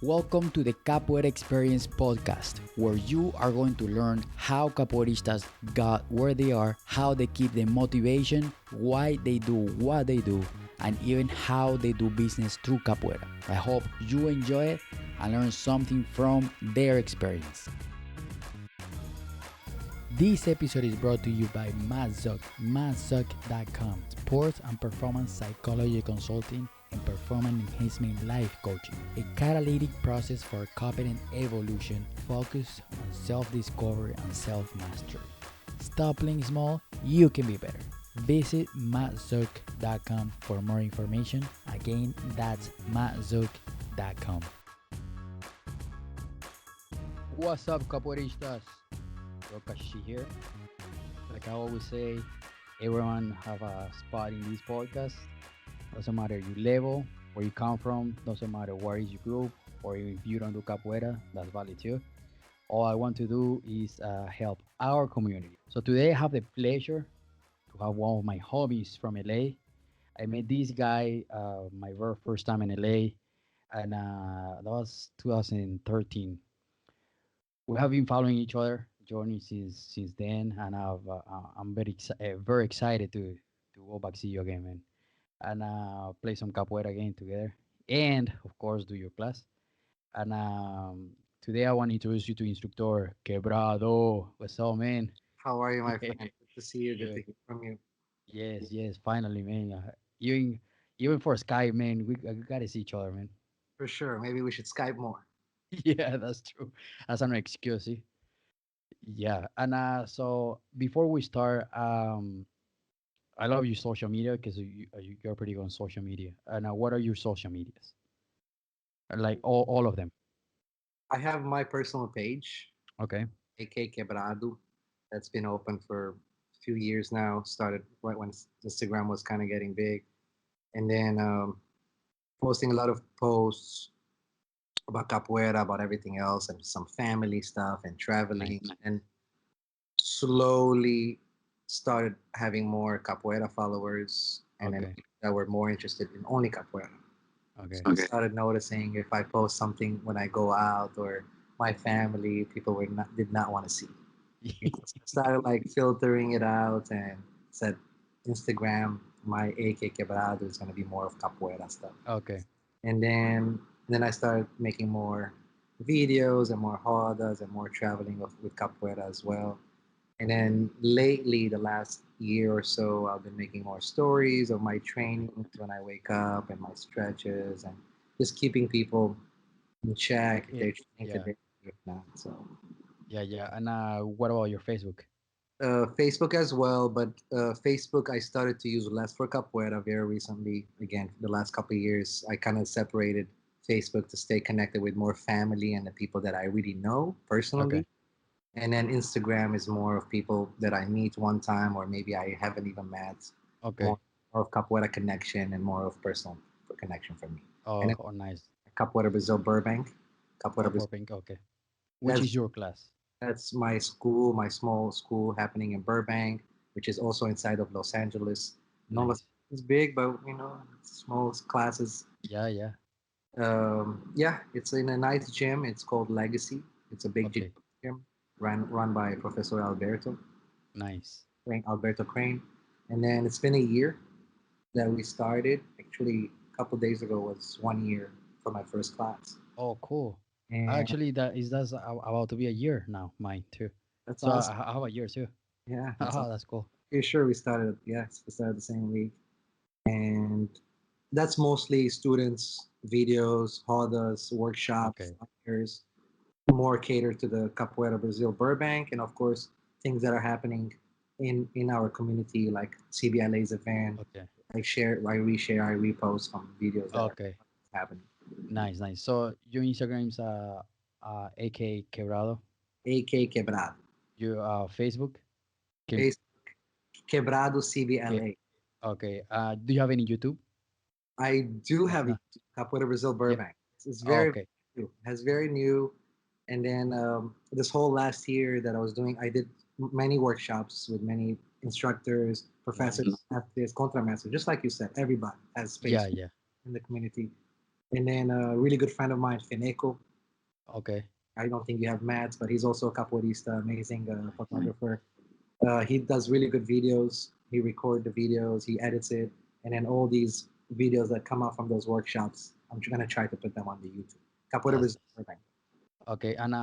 Welcome to the Capoeira Experience podcast, where you are going to learn how capoeiristas got where they are, how they keep the motivation, why they do what they do, and even how they do business through capoeira. I hope you enjoy it and learn something from their experience. This episode is brought to you by Mazzuk.com, sports and performance psychology consulting and performance enhancement life coaching, a catalytic process for competent evolution focused on self-discovery and self-mastery. Stop playing small, you can be better. Visit Mazzuk.com for more information. Again, that's Mazzuk.com. What's up, capoeiristas? Rokashi here. Like I always say, everyone have a spot in this podcast. Doesn't matter your level, where you come from, doesn't matter where is your group, or if you don't do capoeira, that's valid too. All I want to do is help our community. So today I have the pleasure to have one of my hobbies from LA. I met this guy my very first time in LA, and that was 2013. We have been following each other journey since then, and I'm very excited to go back see you again, man, and play some capoeira again together, and of course do your class. And today I want to introduce you to instructor Quebrado. What's up, man? How are you, my friend? Good to see you. Good to Good. hear from you. Yes, finally, man. Even for Skype, man, we gotta see each other, man. For sure. Maybe we should Skype more. Yeah, that's true. That's an excuse. See? Yeah, and so before we start, I love your social media because you're pretty good on social media. And what are your social medias? Like all of them. I have my personal page, Okay. AK Quebrado. That's been open for a few years now. Started right when Instagram was kind of getting big. And then posting a lot of posts about capoeira, about everything else, and some family stuff and traveling. Nice. And slowly started having more capoeira followers and then Okay. people that were more interested in only capoeira. Okay. So I started noticing if I post something when I go out or my family, people did not want to see. So I started like filtering it out and said Instagram, my AK Quebrado is going to be more of capoeira stuff. Okay. And then I started making more videos and more rodas and more traveling with capoeira as well. And then lately, the last year or so, I've been making more stories of my trainings when I wake up and my stretches and just keeping people in check if Yeah. they're training Yeah. today, if not. So, Yeah. And what about your Facebook? Facebook as well, but Facebook I started to use less for capoeira very recently. Again, the last couple of years, I kind of separated Facebook to stay connected with more family and the people that I really know Okay. personally. And then Instagram is more of people that I meet one time or maybe I haven't even met. Okay. More, more of capoeira connection and more of personal connection for me. And then Oh, nice. Capoeira Brazil Burbank. Capoeira Oh, Brazil. Burbank. Okay. Which That's is your class? that's my school, my small school happening in Burbank, which is also inside of Los Angeles. No, Los Nice. Angeles is big, but it's small classes. Yeah. Yeah, it's in a nice gym. It's called Legacy. It's a big Okay. gym run by Professor Nice. Alberto Crane. And then it's been a year that we started. Actually, a couple days ago was 1 year for my first class. Oh, cool. And Actually, that's about to be a year now. Mine too. that's So awesome. I have a year too. Yeah, that's Oh, awesome. that's cool. Pretty sure we started the same week. And that's mostly students, videos, rodas, workshops, Okay. lectures, more catered to the Capoeira Brazil Burbank, and of course, things that are happening in our community, like CBLA's event. Okay. I reshare, I repost some videos that are Okay. happening. Nice. So your Instagram's AK Quebrado. AK Quebrado. Your Facebook. Kim. Facebook Quebrado Okay. CBLA. Okay. Do you have any YouTube? I do have a No. Capoeira Brazil Yeah. Burbank. It's Oh, very okay. new. Has very new. And then this whole last year that I was doing, I did many workshops with many instructors, professors, Nice. masters, contramasters. Just like you said, everybody has Yeah. space Yeah. in the community. And then a really good friend of mine, Fineco. Okay. I don't think you have Matt, but he's also a capoeirista, amazing Nice. photographer. He does really good videos. He records the videos, he edits it, and then all these videos that come out from those workshops, I'm gonna try to put them on the YouTube. Capoeira That's Brazil nice. Burbank. Okay, and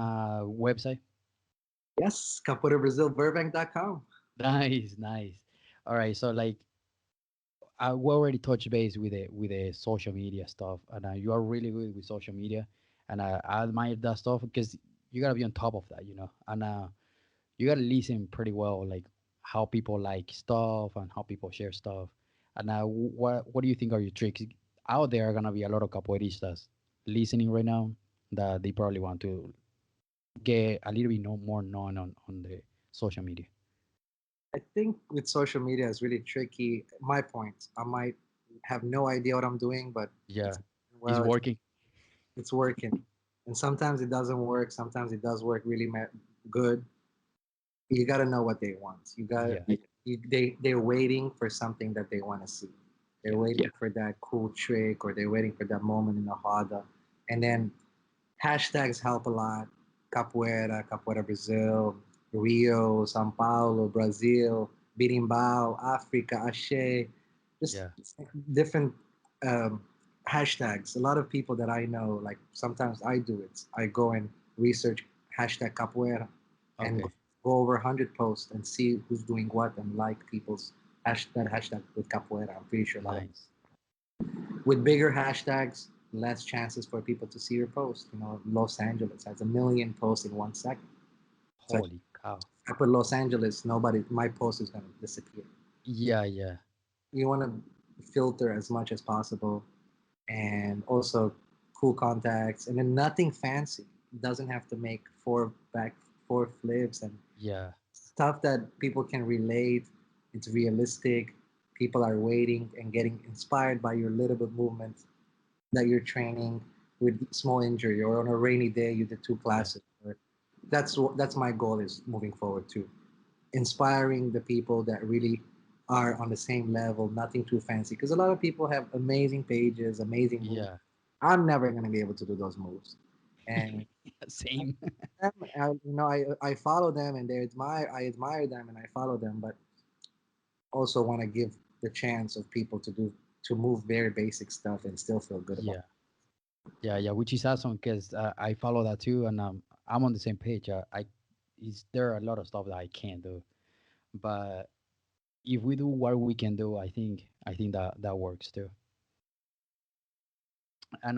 website. Yes, Capoeira Brazil Burbank.com. Nice, nice. All right, so like we already touched base with the social media stuff, and you are really good with social media, and I admire that stuff because you gotta be on top of that, you know, and you gotta listen pretty well, like how people like stuff and how people share stuff. And what do you think are your tricks? Out there are gonna be a lot of capoeiristas listening right now that they probably want to get a little bit more known on the social media. I think with social media is really tricky. My point, I might have no idea what I'm doing, but it's Yeah, it's well, working. it's working. And sometimes it doesn't work. Sometimes it does work really good. You got to know what they want. Yeah, They're waiting for something that they want to see. They're yeah, waiting for that cool trick, or they're waiting for that moment in the hada. And then hashtags help a lot. Capoeira, Capoeira Brazil, Rio, São Paulo, Brazil, Birimbau, Africa, Axé, just yeah. different um, hashtags. A lot of people that I know, like sometimes I do it. I go and research hashtag Capoeira and Okay, go over 100 posts and see who's doing what and like people's hashtag with Capoeira. I'm pretty sure a lot of nice. with bigger hashtags, less chances for people to see your post. You know, Los Angeles has a million posts in 1 second. So Holy cow. I put Los Angeles, nobody, my post is going to disappear. Yeah, yeah, You want to filter as much as possible, and also cool contacts, and then nothing fancy. It doesn't have to make four flips and yeah, stuff that people can relate. It's realistic. People are waiting and getting inspired by your little bit movement that you're training with small injury, or on a rainy day you did two yeah, classes. Or that's my goal is moving forward too, inspiring the people that really are on the same level, nothing too fancy. Because a lot of people have amazing pages, amazing moves. yeah. I'm never going to be able to do those moves, and Same. I follow them and I admire them and I follow them, but also want to give the chance of people to move very basic stuff and still feel good about Yeah, yeah, yeah. Which is awesome because I follow that too, and I'm on the same page. I is there are a lot of stuff that I can't do, but if we do what we can do, I think that that works too. And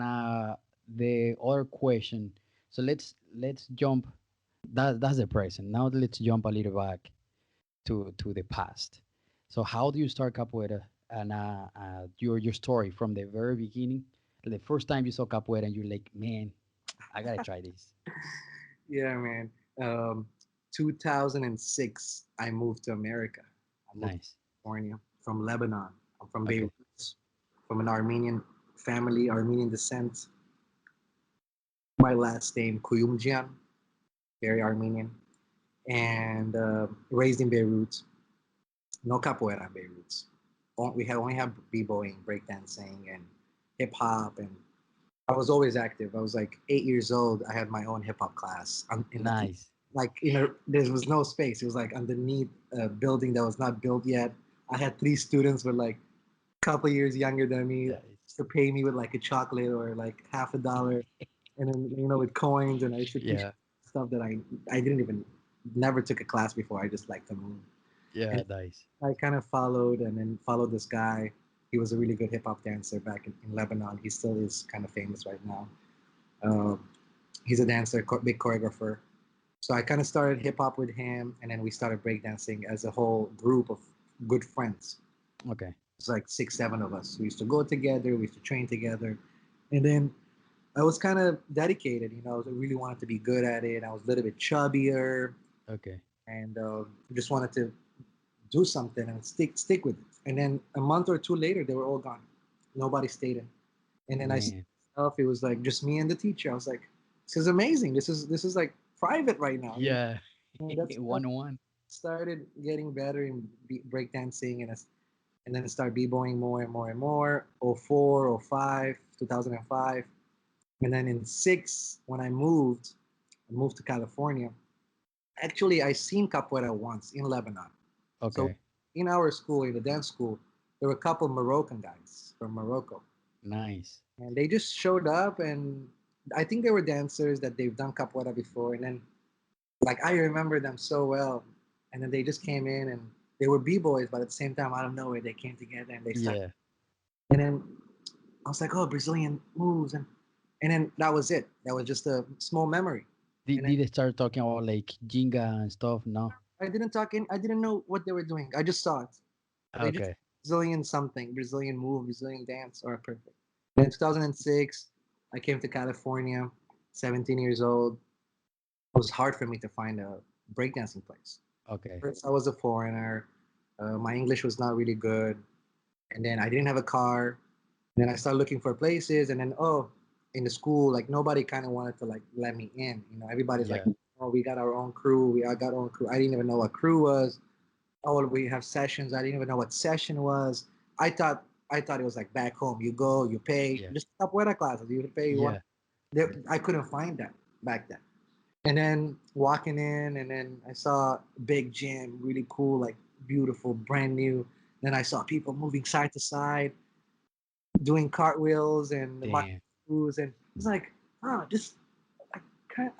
the other question. So let's jump. That's the present. Now let's jump a little back to the past. So how do you start capoeira and your story from the very beginning? The first time you saw capoeira and you're like, man, I gotta try this. it. Yeah, man. Um, 2006, I moved to America. I moved to Nice. California from Lebanon. I'm from Okay. Beirut, from an Armenian family, Armenian descent. My last name Kuyumjian, very Armenian, and raised in Beirut. No capoeira in Beirut. We only have b-boying, breakdancing, and hip hop, and I was always active. I was like 8 years old. I had my own hip hop class in the Nice. there was no space. It was like underneath a building that was not built yet. I had three students were like a couple years younger than me. Nice. Used to pay me with like a chocolate or like half a dollar, and then with coins. And I used to teach Yeah. stuff that I didn't even never took a class before. I just liked them. Yeah. And Nice. I kind of followed and then followed this guy. He was a really good hip hop dancer back in Lebanon. He still is kind of famous right now. Um, he's a dancer, big choreographer. So I kind of started hip hop with him, and then we started breakdancing as a whole group of good friends. Okay. It's like six, seven of us. We used to go together, we used to train together, and then I was kind of dedicated. I really wanted to be good at it. I was a little bit chubbier, Okay. and just wanted to do something and stick with it. And then a month or two later, they were all gone. Nobody stayed in. And then I saw Man. myself. It was like just me and the teacher. I was like, "This is amazing. This is like private right now." Yeah. And that's when I 1-1. started getting better in breakdancing, and and then start b-boying more and more and more. Oh 04, oh 05, 2005, and then in 6 when I moved to California. Actually, I seen capoeira once in Lebanon. So Okay. in our school, in the dance school, there were a couple Moroccan guys from Morocco, Nice. and they just showed up, and I think they were dancers that they've done capoeira before, and then like I remember them so well, and then they just came in and they were b-boys, but at the same time, out of nowhere, they came together and they started, Yeah. and then I was like, oh, Brazilian moves, and then that was it. That was just a small memory, Did, and then did they start talking about like Jinga and stuff? No. I didn't know what they were doing. I just saw it. They just Okay. Brazilian something, Brazilian move, Brazilian dance, or perfect. And in 2006, I came to California, 17 years old. It was hard for me to find a breakdancing place. Okay. First, I was a foreigner. My English was not really good, and then I didn't have a car. And then I started looking for places, and then in the school, like nobody kind of wanted to like let me in. You know, everybody's like, Yeah. oh, we got our own crew. We all got our own crew. I didn't even know what crew was. Oh, we have sessions. I didn't even know what session was. I thought it was like back home. You go, you pay, Yeah. just capoeira classes. You pay. You want. Yeah. I couldn't find that back then. And then walking in, and then I saw big gym, really cool, like beautiful, brand new. Then I saw people moving side to side, doing cartwheels and my Damn. screws, and it's like, oh, this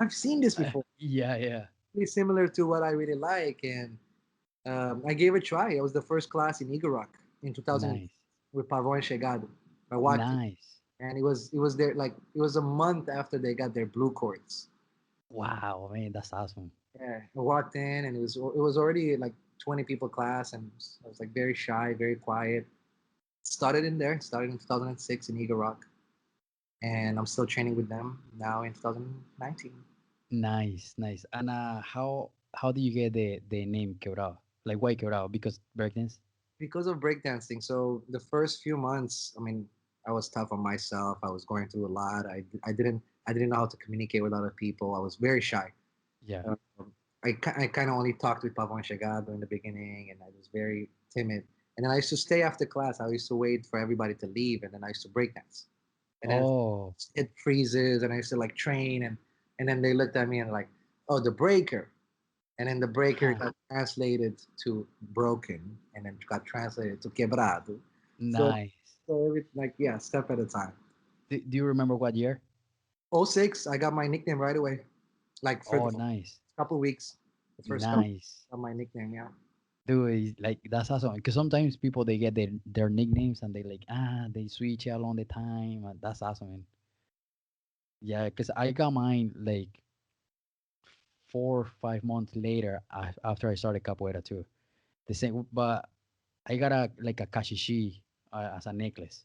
I've seen this before. Yeah. Yeah. Really similar to what I really like, and I gave it a try. It was the first class in Igorok in 2000 Nice. with Pavon Chegado. I walked in, Nice. and it was there like it was a month after they got their blue cords. Wow, man, that's awesome. Yeah, I walked in, and it was already like 20 people class, and I was like very shy, very quiet. Started in there. Started in 2006 in Igorok, and I'm still training with them now in 2019. Nice, nice. And how do you get the name Quebrado? Like why Quebrado? Because breakdance? Because of breakdancing. So the first few months, I mean, I was tough on myself. I was going through a lot. I didn't know how to communicate with other people. I was very shy. Yeah. Um, I kind of only talked with Pavon Chegado in the beginning, and I was very timid. And then I used to stay after class. I used to wait for everybody to leave, and then I used to breakdance. And then Oh, it freezes, and I used to like train, and then they looked at me and like, oh, the breaker. And then the breaker huh. got translated to broken, and then got translated to quebrado. So, Nice. so every like yeah, step at a time. Do you remember what year? Oh 06, I got my nickname right away. Like for the Oh, first nice. couple weeks, the first couple Nice. of my nickname, yeah. Dude, like that's awesome. Because sometimes people they get their nicknames and they like they switch it along the time. And that's awesome, man. Yeah, because I got mine like 4 or 5 months later after I started capoeira too. The same, but I got a like a kashishi as a necklace,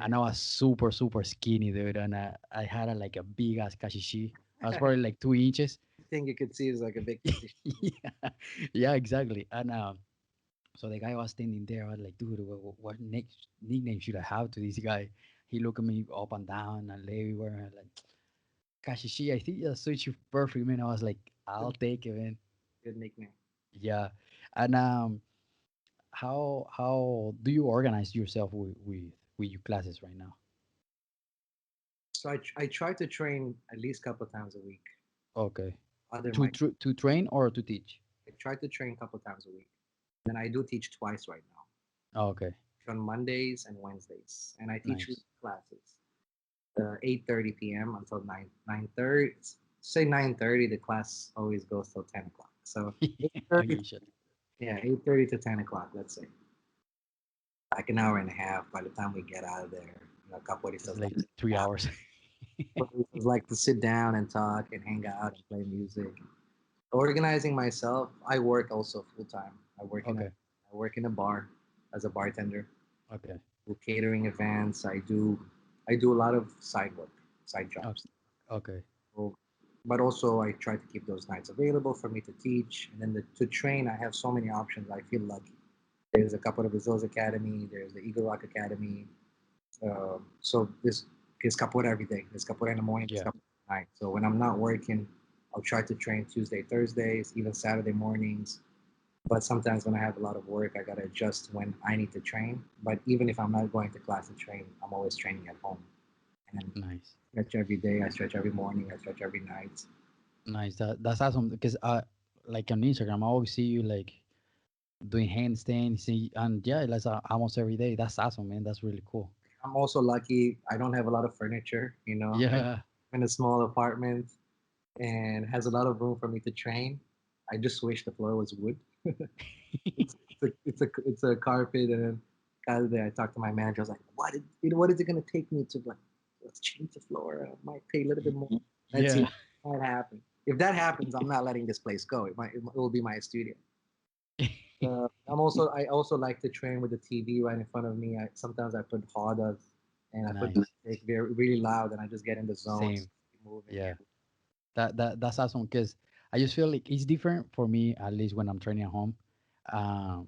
and I was super super skinny, dude, and I had like a big ass kashishi. I was probably like 2 inches. Thing you could see is like a big fish. Yeah, yeah, exactly. And so the guy was standing there. I was like, dude, what next nickname should I have to this guy? He looked at me up and down and everywhere. And like, kashishi, I think that's such a perfect, man. I was like, I'll take it, man. Good nickname. Yeah, and how do you organize yourself with your classes right now? So I try to train at least a couple times a week. Okay. Other To my to train or to teach? I try to train a couple times a week. Then I do teach twice right now, Okay. on Mondays and Wednesdays, and I teach week Nice. classes. 8:30 p.m. until 9:30. Say 9:30. The class always goes till 10 o'clock. So Okay, 8:30, shit. yeah, 8:30 to 10 o'clock. Let's say like an hour and a half. By the time we get out of there, It's capoeiristas like like 3 hours. capoeiristas like to sit down and talk and hang out and play music. Organizing myself, I work also full time. Okay. I work in a bar as a bartender. Okay. Do catering events. I do a lot of side work, side Oh, jobs. okay. So, but also I try to keep those nights available for me to teach, and then to train. I have so many options. I feel lucky. There's a couple of Brazil's Academy. There's the Eagle Rock Academy. So this is capoeira every day. There's capoeira in the morning. There's Yeah. capoeira at night. So when I'm not working, I'll try to train Tuesday, Thursdays, even Saturday mornings. But sometimes when I have a lot of work, I gotta adjust when I need to train. But even if I'm not going to class to train, I'm always training at home. And Nice. stretch every day. I stretch every morning. I stretch every night. Nice. That's awesome because like on Instagram, I always see you like doing handstands, and yeah, that's almost every day. That's awesome, man. That's really cool. I'm also lucky. I don't have a lot of furniture. Yeah. I'm in a small apartment and has a lot of room for me to train. I just wish the floor was wood. It's a carpet, and then the other day I talked to my manager. I was like, what is it gonna take me to like let's change the floor? I might pay a little bit more. Let's see Yeah. what might happen. If that happens, I'm not letting this place go. It will be my studio. I also like to train with the TV right in front of me. Sometimes I put hardas and I put Nice. music very really loud, and I just get in the zone, Same. moving. Yeah. That's awesome because I just feel like it's different for me, at least when I'm training at home. Um,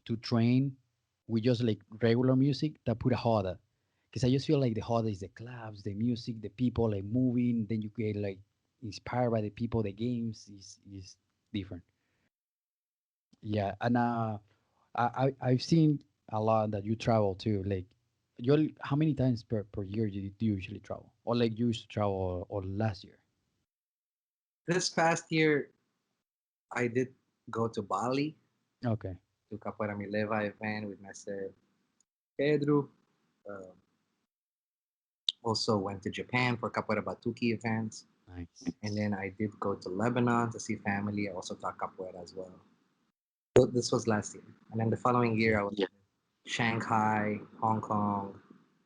to train with just like regular music that put a harder. Because I just feel like the harder is the clubs, the music, the people like moving. Then you get like inspired by the people, the games is different. Yeah, and I've seen a lot that you travel too. Like, you how many times per year do you usually travel, or like you used to travel, or last year? This past year, I did go to Bali Okay, to Capoeira Mileva event with Mr. Pedro. Uh, Also went to Japan for Capoeira Batuki events. nice. And then I did go to Lebanon to see family. I also taught Capoeira as well. So this was last year. And then the following year, Yeah, I was in Shanghai, Hong Kong,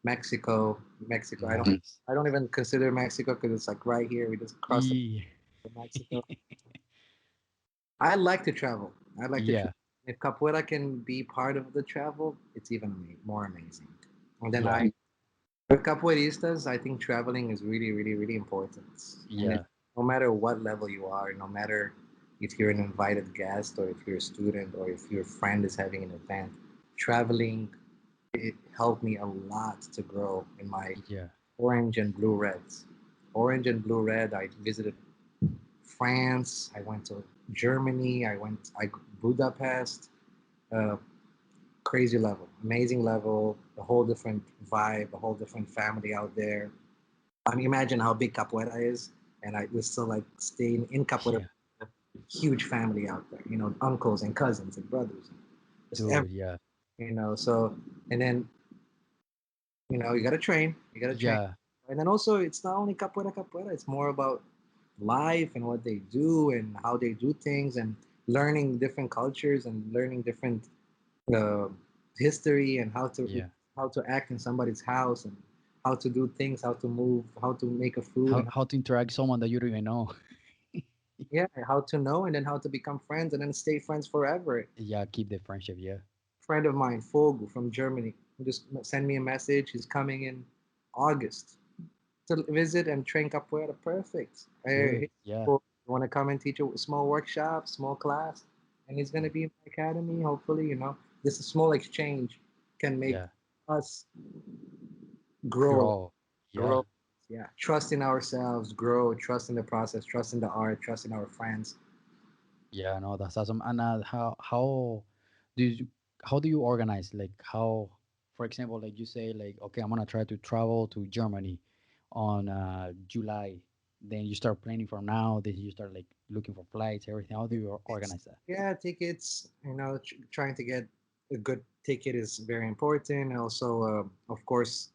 Mexico. Mexico. nice. I don't even consider Mexico because it's like right here. We just crossed Yeah, to Mexico. I like to travel. I like to travel. yeah, If Capoeira can be part of the travel, it's even more amazing. And then yeah, for capoeiristas, I think traveling is really, really, really important. And yeah, no matter what level you are, no matter if you're an invited guest or if you're a student or if your friend is having an event, traveling, it helped me a lot to grow in my yeah, orange and blue reds. Orange and blue red, I visited France, I went to Germany, I Budapest, uh, crazy level, amazing level, a whole different vibe, a whole different family out there. I mean, imagine how big Capoeira is, and I was still like staying in Capoeira, yeah, huge family out there, uncles and cousins and brothers, just dude, yeah, so, and then, you gotta train. yeah, And then also, it's not only Capoeira, it's more about life and what they do and how they do things and learning different cultures and learning different uh, history and yeah. how to act in somebody's house and how to do things, how to move, how to make a food, and How to interact with someone that you don't even know? yeah, how to know and then how to become friends and then stay friends forever. Yeah, keep the friendship. Yeah, Friend of mine, Fogel from Germany, he just sent me a message. He's coming in August to visit and train capoeira. Perfect. dude. Hey, Yeah, you want to come and teach a small workshop, small class, and he's gonna be in my academy. Hopefully, this small exchange can make yeah. us grow, Grow. Yeah, grow. Yeah, trust in ourselves, grow, trust in the process, trust in the art, trust in our friends. yeah. No, that's awesome. And do you how do you organize? Like how, for example, like you say, like okay, I'm gonna try to travel to Germany on July. Then you start planning from now. Then you start like looking for flights, everything. How do you organize that? Yeah, tickets. Trying to get a good ticket is very important. And also, of course,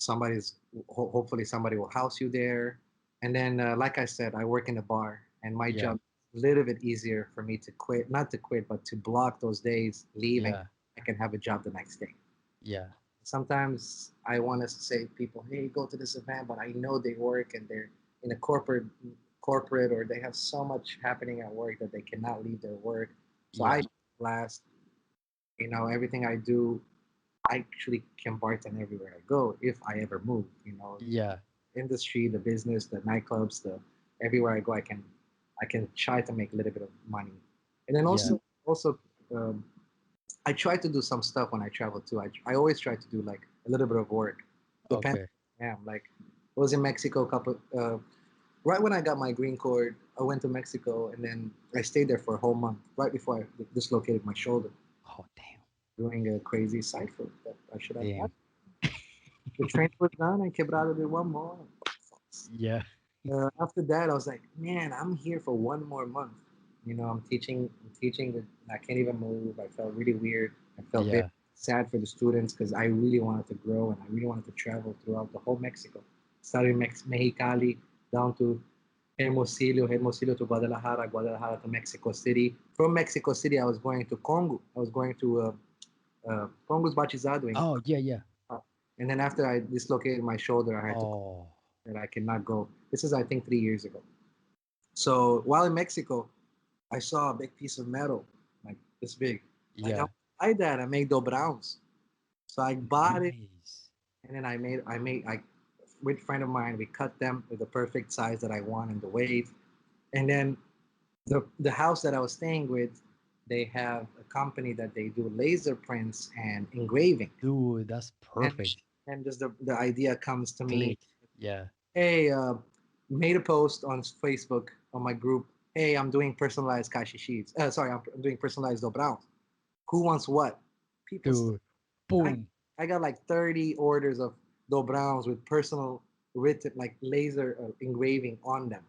hopefully somebody will house you there. And then, like I said, I work in a bar, and my Yeah, job is a little bit easier for me to quit, not to quit, but to block those days, leave, and yeah, I can have a job the next day. yeah, Sometimes I want to say to people, "Hey, go to this event," but I know they work and they're in a corporate, or they have so much happening at work that they cannot leave their work. So yeah, I last, everything I do, I actually can bartend everywhere I go if I ever move. yeah, Industry, the business, the nightclubs, the everywhere I go, I can try to make a little bit of money, and then yeah. also. I try to do some stuff when I travel too. I always try to do like a little bit of work. Depends. Okay. Yeah, like I was in Mexico a couple right when I got my green card. I went to Mexico, and then I stayed there for a whole month, right before I dislocated my shoulder, Oh damn. doing a crazy cipher that I should have done. Damn. The training was done, and Quebrado did one more. Yeah. After that, I was like, man, I'm here for one more month. I'm teaching. I'm teaching. I can't even move. I felt really weird. I felt very Yeah. sad for the students because I really wanted to grow and I really wanted to travel throughout the whole Mexico, starting Mexicali down to Hermosillo, Hermosillo to Guadalajara, Guadalajara to Mexico City. From Mexico City, I was going to Congo. I was going to Congo's Batizado, Oh yeah, yeah. and then after I dislocated my shoulder, I had to Oh that I cannot go. This is, I think, 3 years ago. So while in Mexico, I saw a big piece of metal, like this big. Like I yeah. buy that. I made browns. So I bought it, Nice. and then I with a friend of mine, we cut them with the perfect size that I want and the weight. And then the house that I was staying with, they have a company that they do laser prints and engraving. Dude, that's And perfect. and just the idea comes to me, Click. Yeah. hey, made a post on Facebook on my group. Hey, I'm doing personalized kashi sheets. Sorry, I'm doing personalized dobrowns. Who wants what? People, Dude. I, Boom. I got like 30 orders of dobrowns with personal written, like laser engraving on them.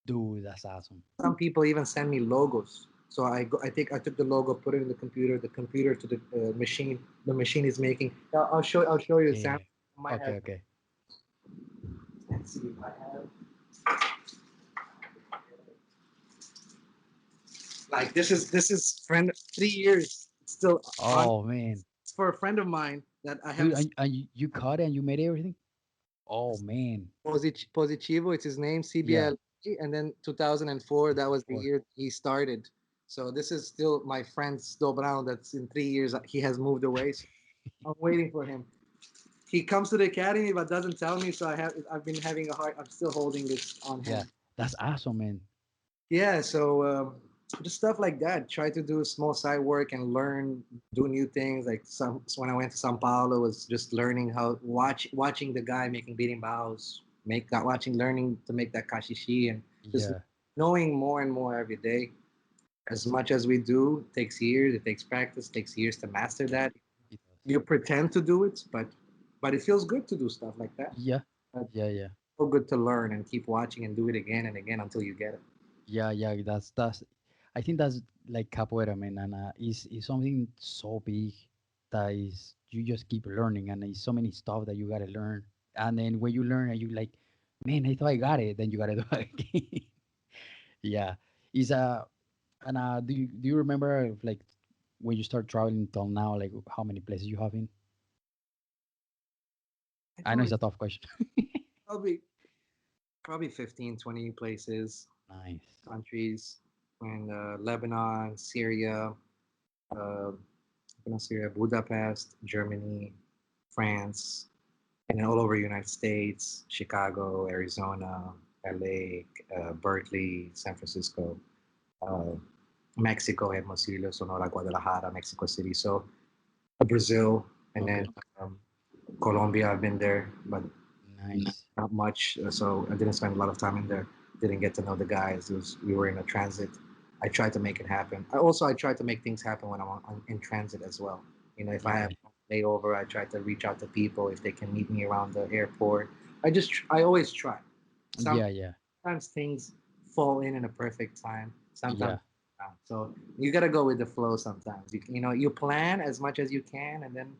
Dude, that's awesome. Some people even send me logos. So I took the logo, put it in the computer to the machine. The machine is making. I'll show you a Yeah. sample. I might Okay, have. okay. Let's see if I have. Like this is friend 3 years. It's still on. Oh man. It's for a friend of mine that I Dude, haven't seen. and you caught it and you made everything? Oh man. Positivo. It's his name, Yeah. CBL, and then 2004. That was the Four. year he started. So this is still my friend Sto Brown. That's in 3 years. He has moved away. So I'm waiting for him. He comes to the academy but doesn't tell me. So I've been having a hard. I'm still holding this on Yeah. hand. That's awesome, man. Yeah, so just stuff like that. Try to do small side work and learn, do new things. Like so when I went to Sao Paulo, was just learning how watching the guy making beating bows, make that watching learning to make that kashishi, and just Yeah. knowing more and more every day. As much as we do, it takes years. It takes practice. It takes years to master that. It does. You pretend to do it, but it feels good to do stuff like that. Yeah. It's Yeah, yeah. so good to learn and keep watching and do it again and again until you get it. Yeah, yeah. That's I think that's like capoeira, man, and is something so big that is you just keep learning, and there's so many stuff that you gotta learn, and then when you learn and you like, man, I thought I got it, then you gotta do it again. Yeah, is and do you remember like when you start traveling till now, like how many places you have in? I I know probably it's a tough question. probably probably 15, 20 places, Nice. countries, and Lebanon, Syria, uh, Syria, Budapest, Germany, France, and then all over the United States, Chicago, Arizona, LA, Berkeley, San Francisco, uh, Mexico, Hermosillo, Sonora, Guadalajara, Mexico City. So Brazil, and then Okay. Colombia, I've been there, but Nice. not much. So I didn't spend a lot of time in there. Didn't get to know the guys. We were in a transit. I tried to make it happen. I tried to make things happen when I'm in transit as well. If I have Okay. a layover, I try to reach out to people if they can meet me around the airport. I always try. Yeah, yeah, Sometimes things fall in a perfect time. Sometimes yeah. not. So you gotta go with the flow. Sometimes you plan as much as you can, and then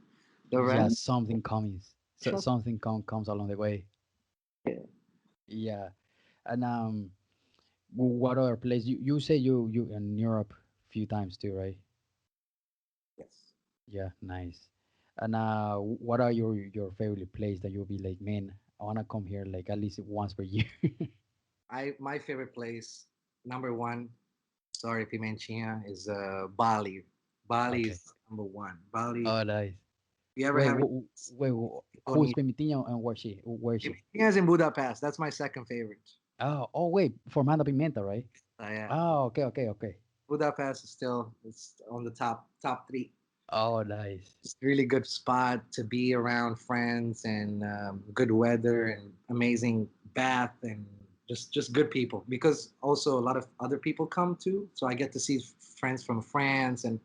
the Yeah, rest. something comes. So Trust. something comes along the way. Yeah, and what other place? You say you in Europe a few times too, right? Yes. Yeah, nice. And what are your favorite place that you'll be like, man, I wanna come here like at least once per year. My favorite place, number one, sorry, Pimenchina, is Bali. Bali Okay. is number one. Bali. Oh, nice. If you ever Wait, have wait, who's Pemitinha and where she? Where is she? Pimenchina is in Budapest. That's my second favorite. Oh, wait, Formanda Pimenta, right? Yeah, Oh, okay, okay, okay. Budapest is still it's on the top three. Oh, nice. It's a really good spot to be around friends and good weather and amazing bath and just good people, because also a lot of other people come too, so I get to see friends from France, and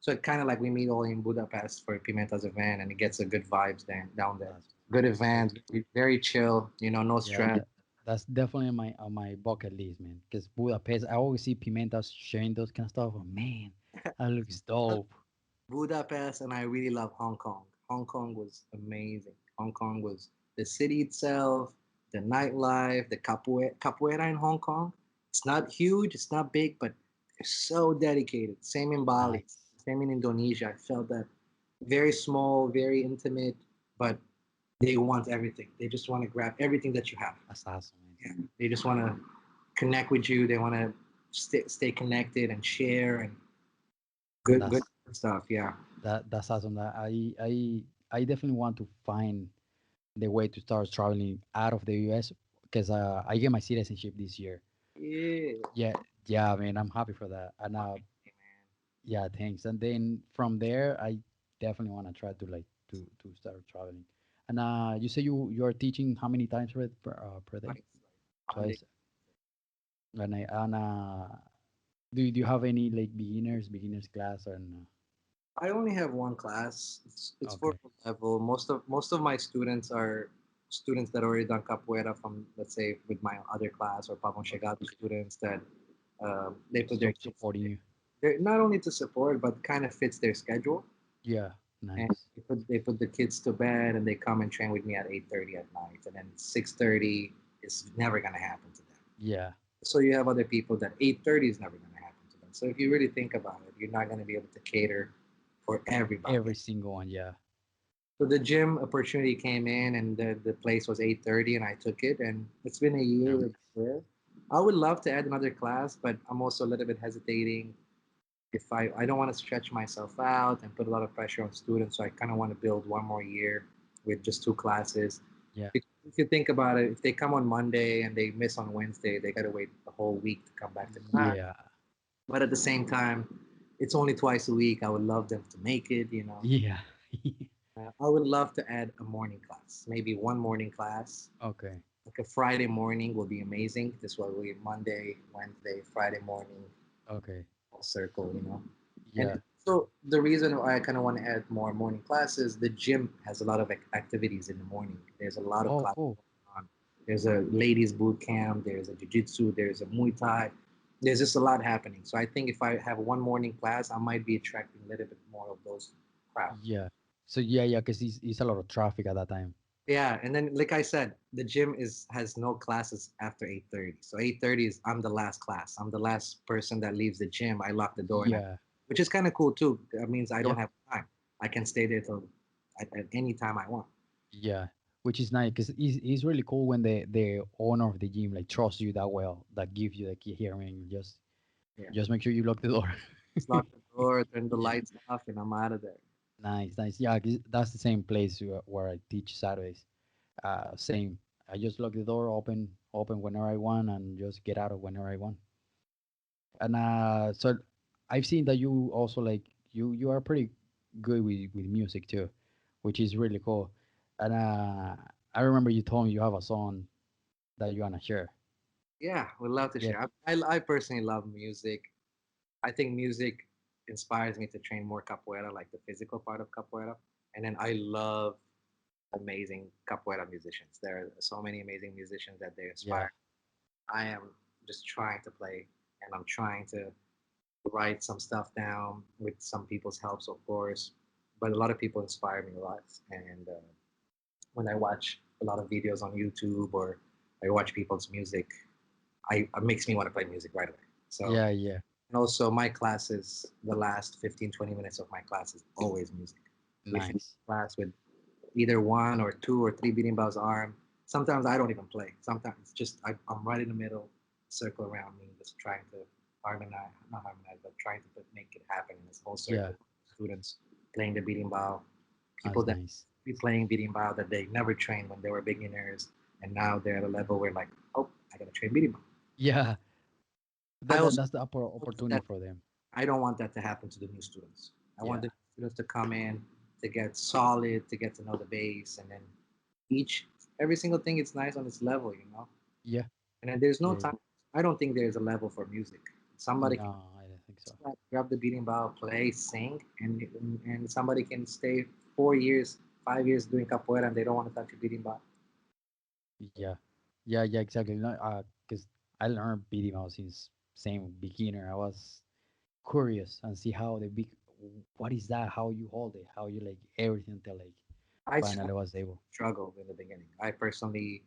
so it kind of like we meet all in Budapest for Pimenta's event, and it gets a good vibes down there. That's Good so event, very chill, no yeah, stress. that's definitely on my bucket list, man. Because Budapest, I always see Pimentas sharing those kind of stuff. Oh, man, that looks dope. Budapest, and I really love Hong Kong. Hong Kong was amazing. Hong Kong was the city itself, the nightlife, the capoeira in Hong Kong. It's not huge, it's not big, but they're so dedicated. Same in Bali, Nice. same in Indonesia. I felt that very small, very intimate, but they want everything. They just want to grab everything that you have. That's awesome, man. Yeah. They just want to connect with you. They want to stay connected and share and good That's stuff. Yeah. that's awesome. That I definitely want to find the way to start traveling out of the US because I get my citizenship this year. Yeah. Yeah, yeah, man, I'm happy for that. And Hey, man. yeah, thanks. And then from there, I definitely want to try to like to start traveling. And you say you are teaching how many times per day? Twice. Monday. Twice. And do you have any like beginners class and I only have one class. It's for okay, the level. Most of my students are students that already done capoeira from, let's say, with my other class, or Pabon okay, Chegado students that they put their so kids supporting there. you? They're not only to support, but kind of fits their schedule. Yeah, And nice. they put the kids to bed, and they come and train with me at 8:30 at night, and then 6:30 is never gonna happen to them. Yeah, So you have other people that 8:30 is never gonna happen to them. So if you really think about it, you're not gonna be able to cater for everybody. every single one. Yeah, So the gym opportunity came in, and the place was 8:30, and I took it, and it's been a year with nice. there. I would love to add another class, but I'm also a little bit hesitating. If I don't want to stretch myself out and put a lot of pressure on students, so I kind of want to build one more year with just two classes. Yeah, Because if you think about it, if they come on Monday and they miss on Wednesday, they got to wait the whole week to come back to class. yeah, But at the same time, it's only twice a week. I would love them to make it. yeah. I would love to add a morning class, maybe one morning class. Okay, Like a Friday morning will be amazing. This will be Monday, Wednesday, Friday morning, okay. all circle. And Yeah. so the reason why I kind of want to add more morning classes, the gym has a lot of activities in the morning. There's a lot of Oh, classes cool. going on. There's a ladies boot camp. There's a jiu-jitsu. There's a Muay Thai. There's just a lot happening. So I think if I have one morning class, I might be attracting a little bit more of those crowd. Yeah. So yeah, because it's a lot of traffic at that time. Yeah, and then like I said, the gym is has no classes after 8:30. So 8:30 is I'm the last class. I'm the last person that leaves the gym. I lock the door, Yeah. which is kind of cool too. That means I Yeah. don't have time. I can stay there till at any time I want. Yeah. Which is nice because it's really cool when the owner of the gym like trusts you that well that gives you the key here. I mean, Yeah, just make sure you lock the door. just lock the door, turn the Yeah. lights off, and I'm out of there. Nice, nice. Yeah, 'cause that's the same place where I teach Saturdays. Same. I just lock the door, open whenever I want, and just get out of whenever I want. And so I've seen that you also like you are pretty good with music too, which is really cool. And I remember you told me you have a song that you wanna share. Yeah, would love to Yeah, share. I personally love music. I think music inspires me to train more capoeira, like the physical part of capoeira. And then I love amazing capoeira musicians. There are so many amazing musicians that they yeah, inspire. I am just trying to play, and I'm trying to write some stuff down with some people's helps, of course. But a lot of people inspire me a lot. And when I watch a lot of videos on YouTube, or I watch people's music, it makes me want to play music right away. So, yeah, yeah. and also my classes, the last 15, 20 minutes of my class is always music. We finish Nice. class with either one or two or three beating balls arm. Sometimes I don't even play. Sometimes it's just I'm right in the middle, circle around me, just trying to harmonize, not harmonize, but trying to make it happen in this whole Yeah, circle. Students playing the beating ball, people that's that nice. be playing beating ball that they never trained when they were beginners, and now they're at a level where like, oh, I gotta train beating ball. Yeah, I also that's the want opportunity that for them. I don't want that to happen to the new students. I want Yeah, the students to come in to get solid, to get to know the base, and then each every single thing is nice on its level. yeah. And then there's no Yeah. time. I don't think there's a level for music. Somebody can No, I don't think so. grab the beating bow, play, sing, and somebody can stay 4 years, 5 years doing capoeira, and they don't want to touch a beating bow. Yeah, yeah, exactly. No, because I learned BDMO since same beginner. I was curious and see how the big, what is that? How you hold it? How you like everything till like I finally was able. struggled in the beginning. I personally,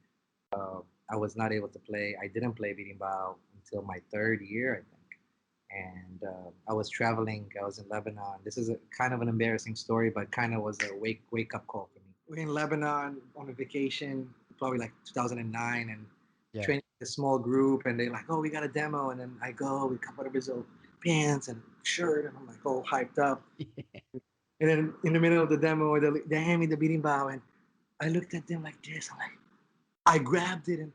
I was not able to play. I didn't play beating bow until my third year, I think. And I was traveling. I was in Lebanon. This is a kind of an embarrassing story, but kind of was a wake up call for me. We're in Lebanon on a vacation, probably like 2009, and Yeah, training a small group. And they're like, "Oh, we got a demo." And then I go, we come out of Brazil, pants and shirt, and I'm like all hyped up. And then in the middle of the demo, they hand me the beating bow, and I looked at them like this. I'm like, I grabbed it, and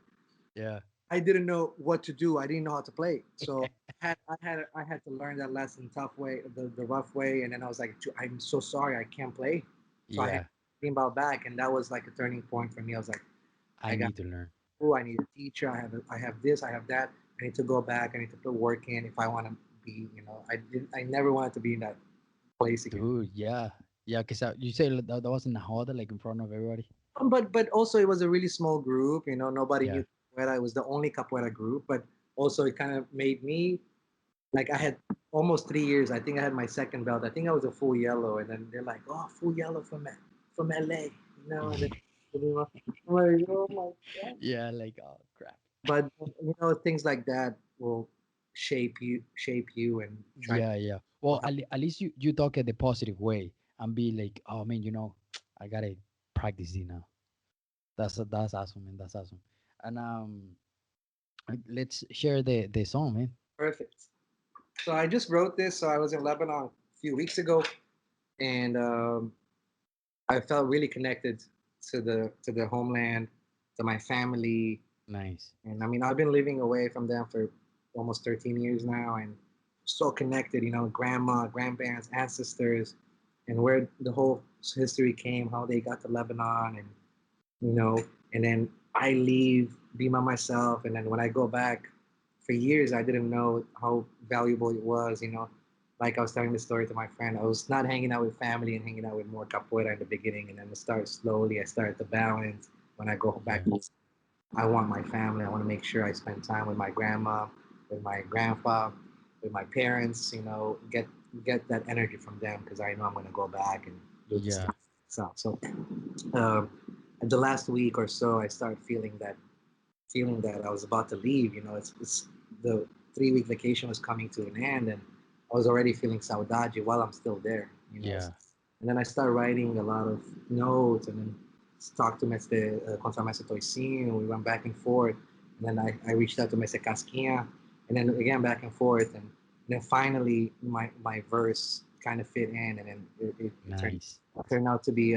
yeah, I didn't know what to do. I didn't know how to play. So I had to learn that lesson tough way, the rough way. And then I was like, I'm so sorry, I can't play. So I had yeah. to think about back, and that was like a turning point for me. I was like, I I got need to learn. school, I need a teacher, I have this, I have that. I need to go back. I need to put work in if I want to be. I never wanted to be in that place again. Dude, yeah, yeah. Because you say that wasn't harder, like in front of everybody. But also it was a really small group. Nobody Yeah, knew capoeira. It was the only capoeira group. But also it kind of made me like I had almost 3 years. I think I had my second belt. I think I was a full yellow, and then they're like, "Oh, full yellow from LA," And then I'm like, "Oh my god!" yeah. Like, oh crap. But things like that will shape you, and try. Yeah, yeah. Well, at least you talk it the positive way and be like, oh man, I gotta practice it now. That's awesome, man. That's awesome. And let's share the song, man. Perfect. So I just wrote this. So I was in Lebanon a few weeks ago, and I felt really connected to the homeland, to my family. Nice. And I mean, I've been living away from them for almost 13 years now, and so connected, grandma, grandparents, ancestors, and where the whole history came, how they got to Lebanon, and you know, and then I leave, be by myself, and then when I go back, for years I didn't know how valuable it was. Like I was telling the story to my friend, I was not hanging out with family and hanging out with more capoeira in the beginning, and then it started slowly. I started to balance. When I go back, Yeah, I want my family. I want to make sure I spend time with my grandma, with my grandpa, with my parents. Get that energy from them because I know I'm going to go back and do the yeah, stuff. So, um, the last week or so, I started feeling that I was about to leave. It's the 3 week vacation was coming to an end, and I was already feeling saudade while I'm still there. yeah, And then I started writing a lot of notes, and then talked to Mr. Contra Mr. Toicinho. We went back and forth, and then I reached out to Mr. Casquinha, and then again back and forth, and then finally my verse kind of fit in, and then it nice. turned out to be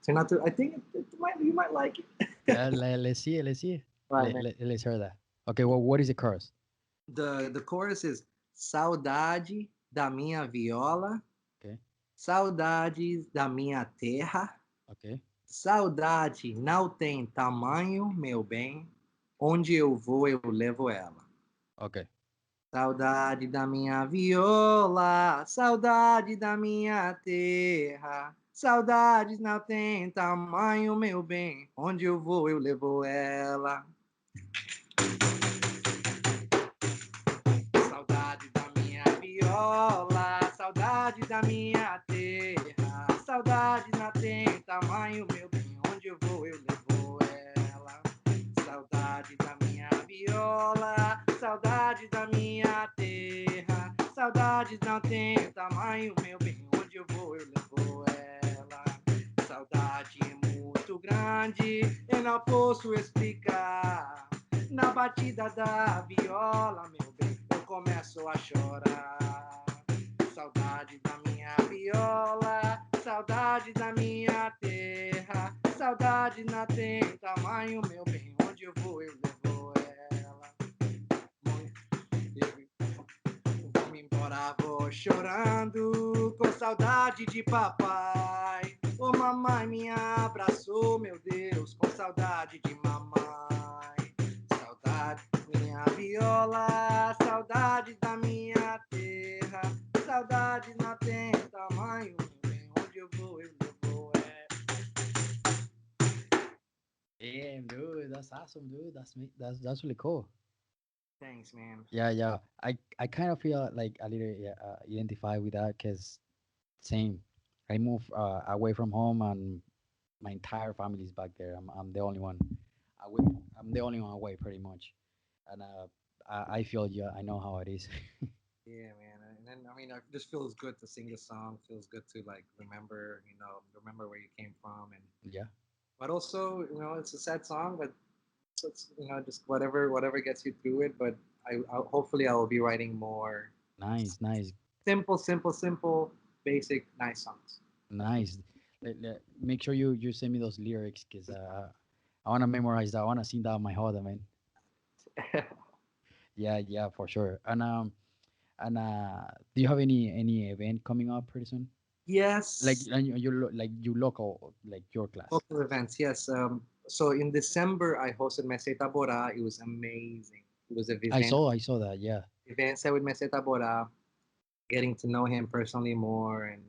turned out to I think you might like it. Let's see it. Let's see it. Right, man. Let's hear that. Okay, well, what is the chorus? The chorus is saudade da minha viola, Okay, saudades da minha terra, okay, saudade não tem tamanho, meu bem, onde eu vou eu levo ela. okay. Saudade da minha viola, saudade da minha terra, saudades não tem tamanho, meu bem, onde eu vou eu levo ela. Saudade da minha viola, saudade da minha terra, saudade não tem tamanho, meu bem, onde eu vou eu levo ela. Saudade da minha viola, saudade da minha terra, saudades não tem tamanho, meu bem, onde eu vou eu levo ela. Saudade é muito grande, eu não posso explicar. Na batida da viola, meu bem, eu começo a chorar. Saudade da minha viola, saudade da minha terra, saudade não tem tamanho, meu bem, onde eu vou levo ela. Vou embora, vou chorando, com saudade de papai. Ô mamãe me abraçou, meu Deus, com saudade de mamãe. na viola, saudade da minha terra, saudade não tem tamanho, vem onde eu vou, é. Damn, dude, that's awesome, dude. That's really cool. Thanks, man. Yeah, yeah. I kind of feel like a little, yeah, identify with that because same. I moved away from home and my entire family is back there. I'm the only one away. I'm the only one away pretty much, and I feel, yeah, I know how it is. Yeah, man. And then I mean, it just feels good to sing the song. Feels good to like remember, remember where you came from, and Yeah, but also, it's a sad song, but it's just whatever gets you through it. But hopefully I will be writing more nice, nice, simple, basic, nice songs. nice. Make sure you send me those lyrics because I want to memorize that. I want to sing that on my heart, man. Yeah, yeah, for sure. And do you have any event coming up pretty soon? Like Yes, and like you local, like your class. local events. Yes. So in December I hosted Meseta Bora. It was amazing. It was a I saw that. Yeah, event set with Meseta Bora, getting to know him personally more and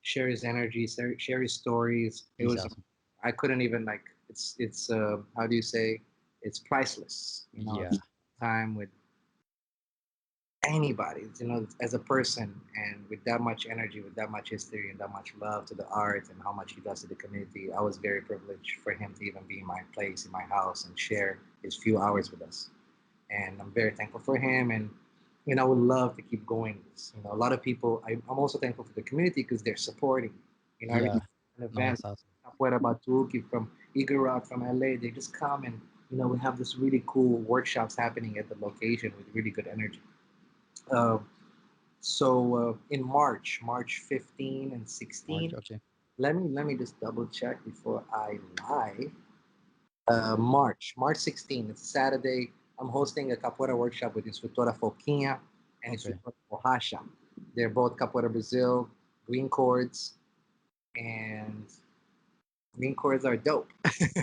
share his energy, share his stories. It he's was awesome. I couldn't even like it's how do you say, it's priceless. Yeah, Time with anybody, as a person, and with that much energy, with that much history, and that much love to the art and how much he does to the community. I was very privileged for him to even be in my place, in my house, and share his few hours with us. And I'm very thankful for him. And I would love to keep going this. A lot of people. I'm also thankful for the community because they're supporting. Every yeah. time an No, event, that's awesome. Capoeira Batuki from Eagle Rock from LA, they just come and we have this really cool workshops happening at the location with really good energy. Uh, so in March 15 and March. 16. Okay. Let me just double check before I lie. March 16th. It's Saturday. I'm hosting a capoeira workshop with Instrutora Foquinha and Okay. Instrutora Borracha. They're both Capoeira Brazil, green chords, and green chords are dope.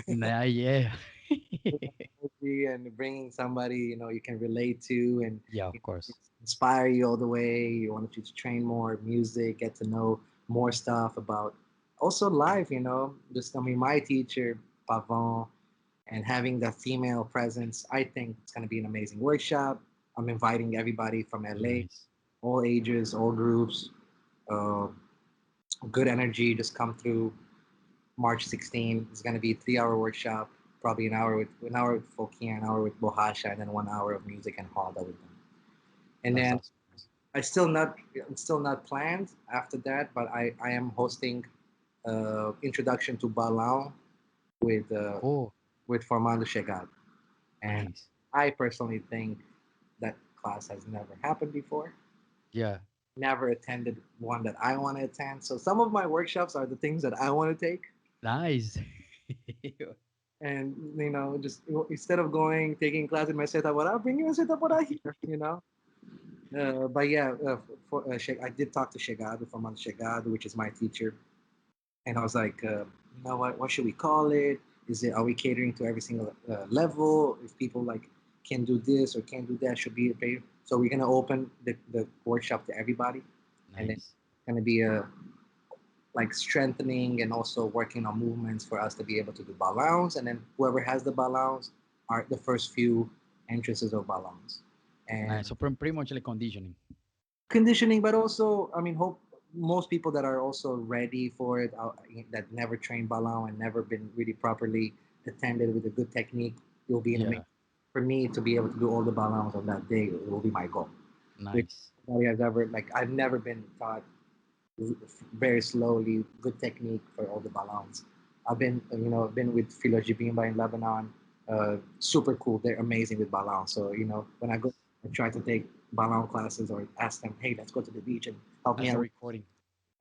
Nah, yeah. And bringing somebody you can relate to, and Yeah, of course. inspire you all the way. You want you to train more music, get to know more stuff about also life. Just my teacher Pavon, and having that female presence. I think it's going to be an amazing workshop. I'm inviting everybody from LA, Nice. all ages, all groups. Uh, Good energy. Just come through. March 16th. It's going to be a 3 hour workshop. Probably an hour with Fokia, an hour with Bohasha, and then 1 hour of music and Hada with them. And That's then awesome. it's still not planned after that, but I am hosting introduction to Balão with uh, Cool. with Formando Chegado. And Nice. I personally think that class has never happened before. Yeah. Never attended one that I want to attend. So some of my workshops are the things that I want to take. Nice. And just instead of going taking class in Meseta Bora, bring your Meseta Bora here. But yeah, I did talk to Chegado from Chegado, which is my teacher, and I was like, what should we call it? Are we catering to every single level? If people like can do this or can't do that, should be paid. So we're gonna open the workshop to everybody, and then Nice. it's gonna be a like strengthening and also working on movements for us to be able to do balance. And then whoever has the balance are the first few entrances of balance. Nice. And So pretty much like conditioning. conditioning, but also, I mean, hope most people that are also ready for it, that never trained balang and never been really properly attended with a good technique, will be in a Yeah. for me to be able to do all the balangs on that day. It will be my goal. Which Nice. nobody has ever like. I've never been taught very slowly, good technique for all the balangs. I've been with Philo Jibimba in Lebanon. Super cool. They're amazing with balang. So when I go, Nice. I try to take balang classes or ask them, hey, let's go to the beach and help I me start out. recording.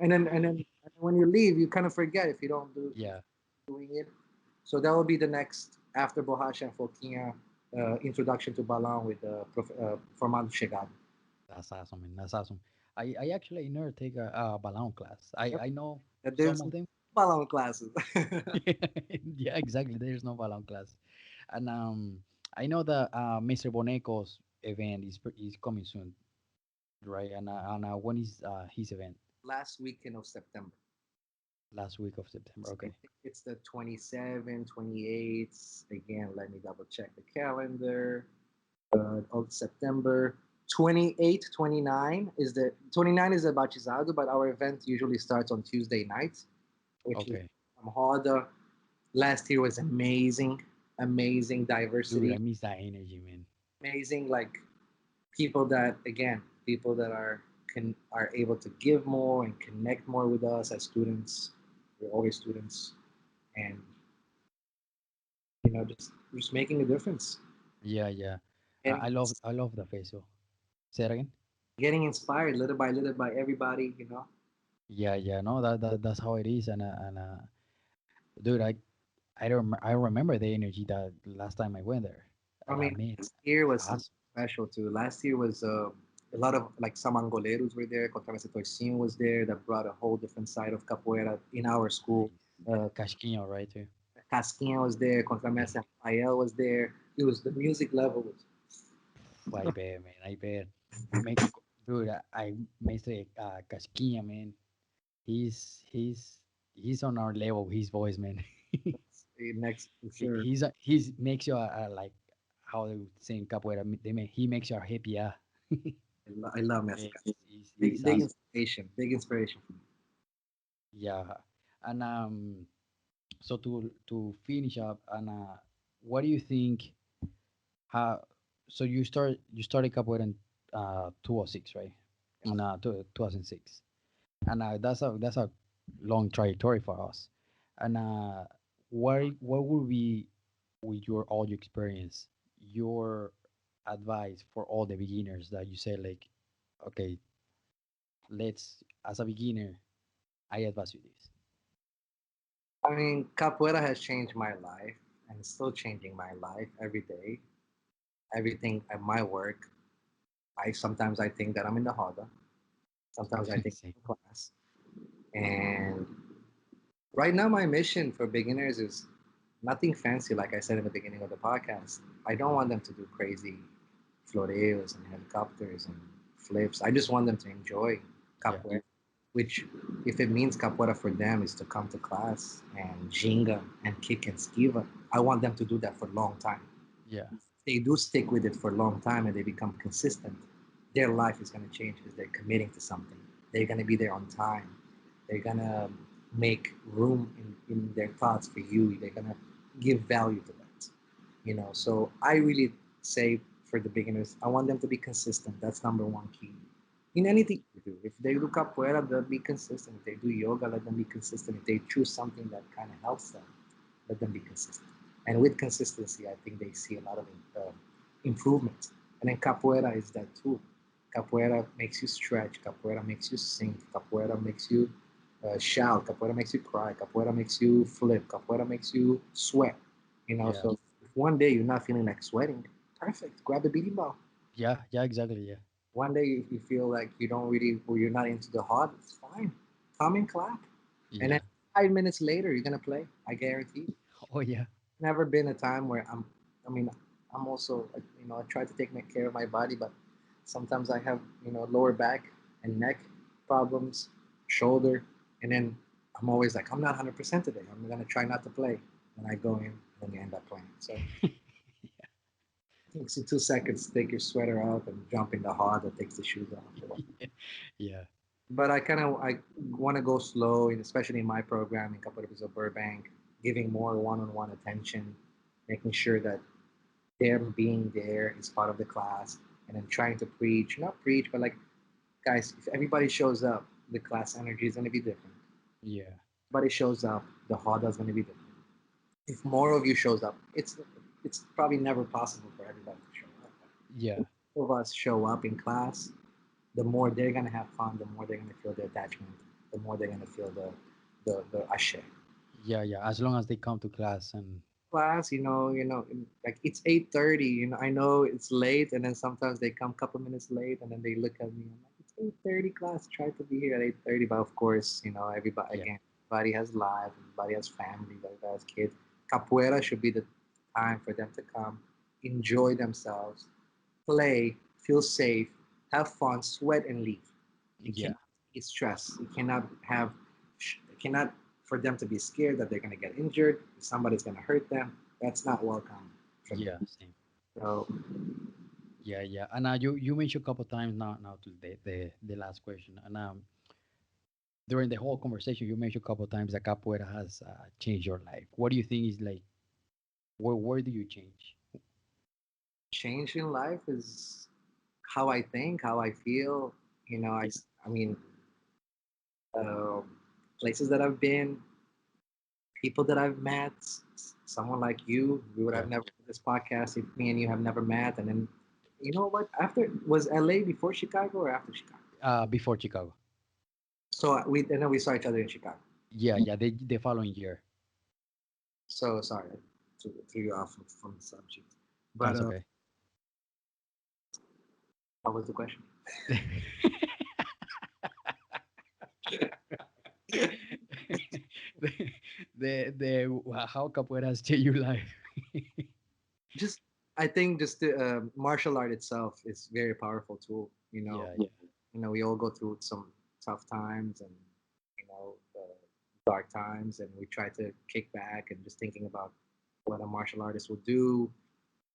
And then when you leave, you kind of forget if you don't do Yeah. doing it. So that will be the next after Bohasha and Foquinha, introduction to balang with Formado Chegado. That's awesome, man. That's awesome. I actually never take a balloon class. Yep. I know some There's of them. balang classes. Yeah, exactly. There's no balloon class, and I know that Mr. Boneco's event is coming soon, right? And when is his event? Last weekend of September. Last week of September. I Okay. think it's the 27th, 28th. Again, let me double check the calendar. Of September 28, 29 is the 29 is the Bachizado, but our event usually starts on Tuesday nights, which is Okay. from Roda. Last year was amazing, amazing Dude, I diversity, miss that energy, man. amazing like people that again, people that are able to give more and connect more with us as students. We're always students, and just making a difference, Yeah, yeah. getting I love the festival. Say it again. getting inspired little by everybody. Yeah, yeah. No, that's how it is. Dude, I remember the energy that last time I went there. I And I mean, mean, last year was I, something special too. Last year was a lot of like some Angoleros were there. Contramestre Torcinho was there that brought a whole different side of capoeira in our school. nice. Uh, Casquinho, right too. Casquinha was there. Contramestre Rafael was there. It was the music level was. I bet, man. I bet. Make, dude, I Mestre Casquinha, man. He's on our level. His voice, man. Next for sure. He's makes you like how they would say in capoeira. He makes you happy. Yeah, I love man, Mexico. he's Big awesome. inspiration. Big inspiration for me. Yeah, and so to finish up, and what do you think? How so you started capoeira in 2006, right? In 2006, and that's a long trajectory for us. And what would be with your all your experience, your advice for all the beginners that you say like, okay, let's as a beginner, I advise you this. I mean, capoeira has changed my life and it's still changing my life every day. Everything at my work. I think that I'm in the Hada. Sometimes I think See, I'm in class. And right now, my mission for beginners is nothing fancy, like I said in the beginning of the podcast. I don't want them to do crazy floreos and helicopters and flips. I just want them to enjoy yeah, capoeira, which, if it means capoeira for them, is to come to class and jinga and kick and skiva. I want them to do that for a long time. yeah, They do stick with it for a long time and they become consistent, their life is going to change because they're committing to something. They're going to be there on time. They're going to make room in their thoughts for you. They're going to give value to that. So I really say for the beginners, I want them to be consistent. That's number one key. In anything you do, if they do capoeira, they'll be consistent. If they do yoga, let them be consistent. If they choose something that kind of helps them, let them be consistent. And with consistency, I think they see a lot of improvement. And then capoeira is that too. Capoeira makes you stretch. Capoeira makes you sing. Capoeira makes you shout. Capoeira makes you cry. Capoeira makes you flip. Capoeira makes you sweat. yeah, So if one day you're not feeling like sweating, perfect. Grab a beating ball. yeah, yeah, exactly, yeah, One day if you feel like you don't really, or you're not into the hot, it's fine. Come and clap. And then yeah. 5 minutes later, you're gonna play. I guarantee. Oh yeah, Never been a time where I mean, I'm also I try to take care of my body, but sometimes I have lower back and neck problems, shoulder, and then I'm always like I'm not 100% today. I'm gonna try not to play, and I go in and then you end up playing. So it takes you 2 seconds to take your sweater off and jump in the hot that takes the shoes off. yeah, But I want to go slow, and especially in my program in Capoeira Burbank, giving more one-on-one attention, making sure that them being there is part of the class, and then trying to preach, not preach, but like guys, if everybody shows up, the class energy is going to be different. yeah, Everybody shows up, the hada is going to be different. If more of you shows up, it's probably never possible for everybody to show up. yeah, If of us show up in class, the more they're going to have fun, the more they're going to feel the attachment, the more they're going to feel the ashe. yeah, yeah. As long as they come to class and Class, like it's 8:30. I know it's late, and then sometimes they come a couple minutes late, and then they look at me. I'm like, it's 8:30 class. Try to be here at 8:30, but of course, everybody yeah, again, everybody has life, everybody has family, everybody has kids. Capoeira should be the time for them to come, enjoy themselves, play, feel safe, have fun, sweat, and leave. You Yeah, cannot be stressed. You cannot have, cannot for them to be scared that they're going to get injured, somebody's going to hurt them. That's not welcome for me. yeah, same. So Yeah, yeah. And you mentioned a couple times now to the last question. And during the whole conversation, you mentioned a couple times that capoeira has changed your life. What do you think is like? Where do you change? change in life is how I think, how I feel. You know, Yeah, I mean, uh, places that I've been, people that I've met, someone like you, we would have yeah. never done this podcast if me and you have never met. And then, you know what? After was LA before Chicago or after Chicago? Before Chicago. So we and then we saw each other in Chicago. Yeah, yeah. The following year. So sorry to threw you off from the subject, but That's okay. what was the question? The how capoeira has changed your life. Just I think just the martial art itself is very powerful tool. Yeah, yeah, You know, we all go through some tough times and dark times, and we try to kick back and just thinking about what a martial artist will do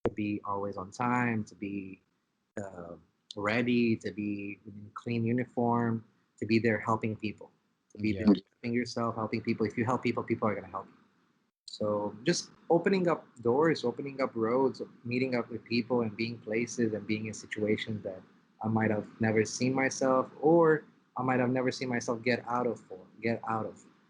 to be always on time, to be uh, ready, to be in clean uniform, to be there helping people, to be there yeah, helping yourself, helping people. If you help people, people are going to help you. So just opening up doors, opening up roads, meeting up with people and being places and being in situations that I might have never seen myself or I might have never seen myself get out of.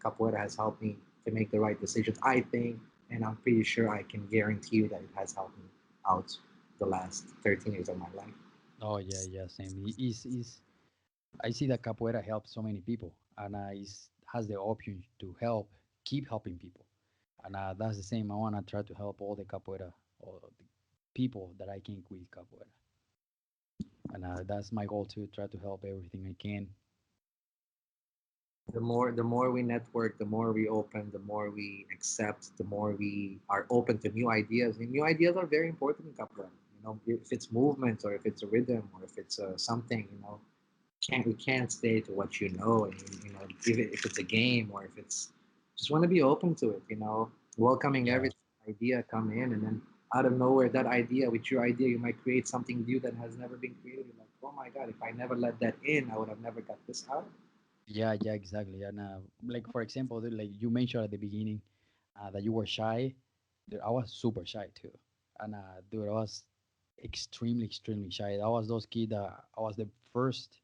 Capoeira has helped me to make the right decisions, I think, and I'm pretty sure I can guarantee you that it has helped me out the last 13 years of my life. oh yeah, yeah. Same. Is I see that capoeira helps so many people, and is has the option to help keep helping people, and that's the same. I want to try to help all the capoeira, all the people that I can with capoeira, and that's my goal to try to help everything I can. The more we network, the more we open, the more we accept, the more we are open to new ideas. And new ideas are very important in capoeira. You know, if it's movement or if it's a rhythm or if it's something, can't we can't stay to what you know. And if it's a game or if it's just want to be open to it. Welcoming Yeah, every idea come in, and then out of nowhere, that idea with your idea, you might create something new that has never been created. You're like, oh my god, if I never let that in, I would have never got this out. yeah, yeah, exactly. And like for example, like you mentioned at the beginning, that you were shy. Dude, I was super shy too, and dude, I was extremely, extremely shy. I was those kid that I was the first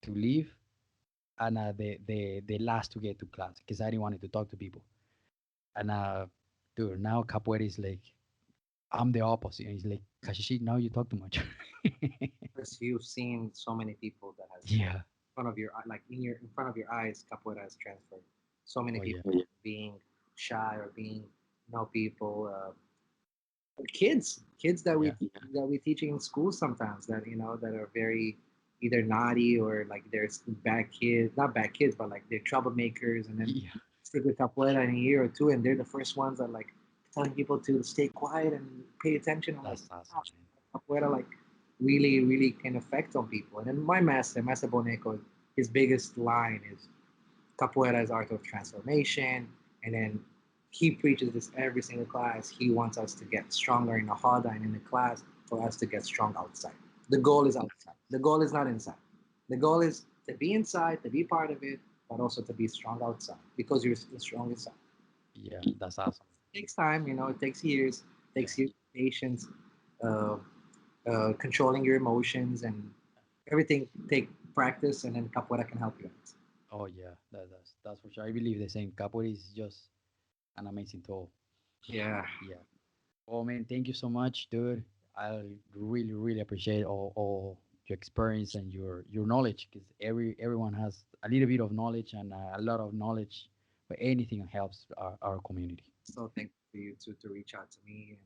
to leave and the last to get to class because I didn't want to talk to people. And dude, now capoeira is like I'm the opposite. And he's like, Kashishi, now you talk too much. Course, you've seen so many people that has Yeah. in front of your like in front of your eyes, capoeira has transferred. So many Oh yeah. people being shy or being people, kids Yeah. that we teaching in school sometimes that that are very either naughty or like there's bad kids, not bad kids, but like they're troublemakers, and then Yeah. stick with capoeira in a year or two, and they're the first ones that like telling people to stay quiet and pay attention. I'm like, That's awesome, gosh, man. capoeira like really, really can affect on people. And then my master Boneco, his biggest line is Capoeira is art of transformation. And then he preaches this every single class. He wants us to get stronger in the Hada and in the class for us to get strong outside. The goal is outside. The goal is not inside. The goal is to be inside, to be part of it, but also to be strong outside because you're strong inside. Yeah, that's awesome. It takes time, it takes years, it Yeah. takes years, patience, uh, controlling your emotions, and everything take practice, and then capoeira can help you out. Oh yeah, that's for sure. I believe the same. Capoeira is just an amazing tool. Yeah. Yeah. Oh man, thank you so much, dude. I really, really appreciate all your experience and your knowledge because everyone has a little bit of knowledge and a lot of knowledge, but anything helps our community. So thankful for you to reach out to me and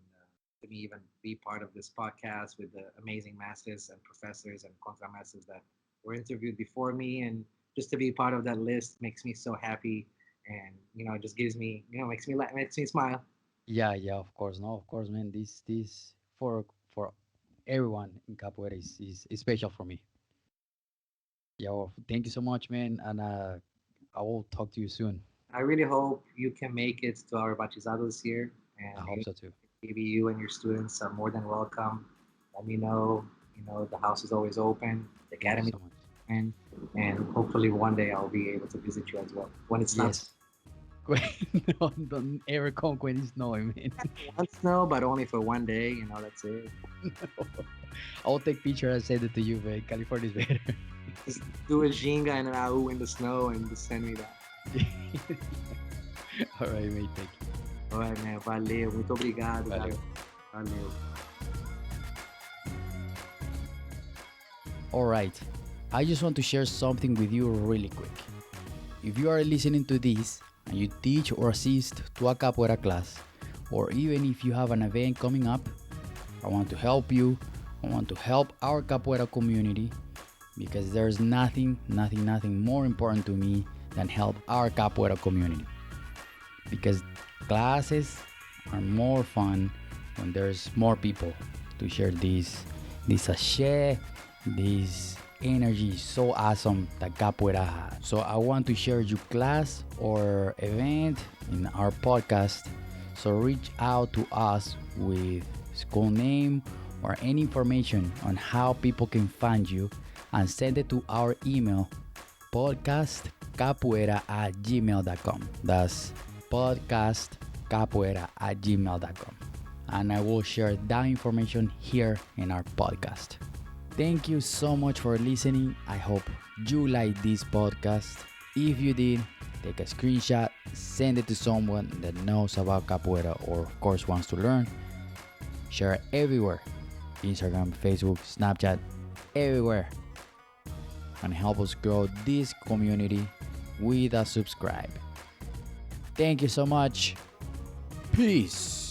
to me even be part of this podcast with the amazing masters and professors and contramasters that were interviewed before me, and just to be part of that list makes me so happy, and it just gives me makes me smile. Yeah, yeah, of course. No, of course, man. This for everyone in Capoeira is special for me. Yeah, well, thank you so much, man, and I will talk to you soon. I really hope you can make it to our bachizado this year, I and hope so too. maybe you and your students are more than welcome. Let me know. You know, the house is always open. The Thank you academy is so much. open, and hopefully one day I'll be able to visit you as well. When it's not Yes. No, don't ever come when it's snowing, man. want snow, but only for one day. You know, that's it. I'll take picture and send it to you, man. California is better. Just do a ginga and an au in the snow and just send me that. All right, mate. Thank you. All right, man. Valeu. Muito obrigado, galera. Valeu. Valeu. All right. I just want to share something with you really quick. If you are listening to this and you teach or assist to a capoeira class, or even if you have an event coming up, I want to help you. I want to help our capoeira community because there's nothing more important to me than help our capoeira community. Because classes are more fun when there's more people to share this sachet, this energy so awesome that capoeira has. So I want to share your class or event in our podcast. So reach out to us with school name or any information on how people can find you and send it to our email podcastcapoeira@gmail.com. That's podcastcapoeira@gmail.com. And I will share that information here in our podcast. Thank you so much for listening. I hope you like this podcast. If you did, take a screenshot, send it to someone that knows about capoeira or, of course, wants to learn. Share it everywhere: Instagram, Facebook, Snapchat, everywhere. And help us grow this community with a subscribe. Thank you so much. Peace.